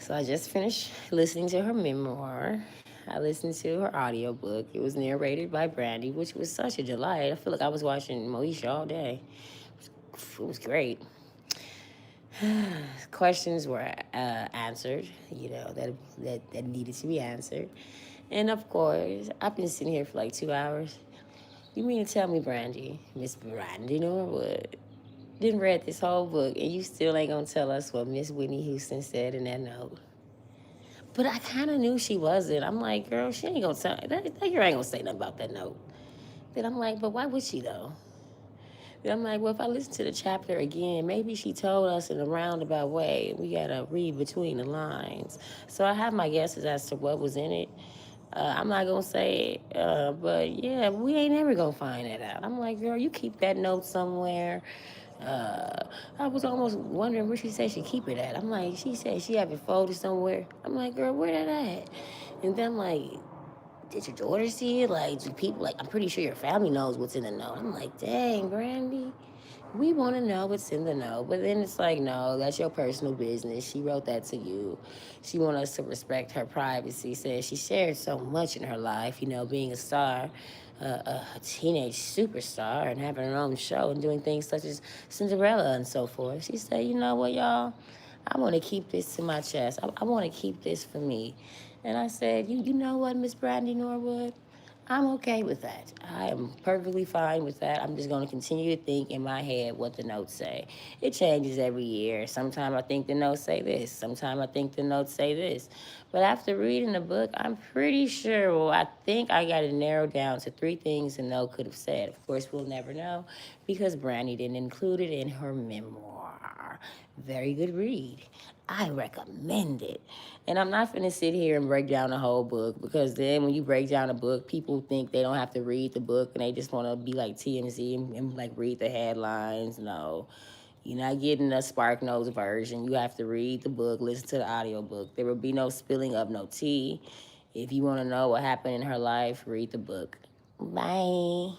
So I just finished listening to her memoir. I listened to her audiobook. It was narrated by Brandy, which was such a delight. I feel like I was watching Moesha all day. It was great. Questions were answered, that needed to be answered. And of course, I've been sitting here for like 2 hours. You mean to tell me, Brandy, Miss Brandy Norwood, didn't read this whole book and you still ain't gonna tell us what Miss Whitney Houston said in that note? But I kind of knew she wasn't. I'm like, girl, she ain't gonna tell that girl ain't gonna say nothing about that note. Then I'm like, but why would she though? Then I'm like, well, if I listen to the chapter again, maybe she told us in a roundabout way. We gotta read between the lines. So I have my guesses as to what was in it. I'm not gonna say it, but yeah, we ain't ever gonna find that out. I'm like, girl, you keep that note somewhere. I was almost wondering where she said she keep it at. I'm like, she said she have it folded somewhere. I'm like, girl, where that at? And then I'm like, did your daughter see it? Like, do people like? I'm pretty sure your family knows what's in the note. I'm like, dang, Brandy, we want to know what's in the note. But then it's like, no, that's your personal business. She wrote that to you. She want us to respect her privacy. Says she shared so much in her life, being a star, a teenage superstar, and having her own show and doing things such as Cinderella and so forth. She said, you know what, y'all? I want to keep this to my chest. I want to keep this for me. And I said, you know what, Miss Brandy Norwood? I'm okay with that. I am perfectly fine with that. I'm just going to continue to think in my head what the notes say. It changes every year. Sometimes I think the notes say this. Sometimes I think the notes say this. But after reading the book, I'm pretty sure, well, I think I got it narrowed down to three things the note could have said. Of course, we'll never know because Brandy didn't include it in her memoir. Very good read. I recommend it. And I'm not going to sit here and break down the whole book because then when you break down a book, people think they don't have to read the book and they just want to be like TMZ and like read the headlines. No, you're not getting a Spark Notes version. You have to read the book, listen to the audiobook. There will be no spilling of no tea. If you want to know what happened in her life, read the book. Bye.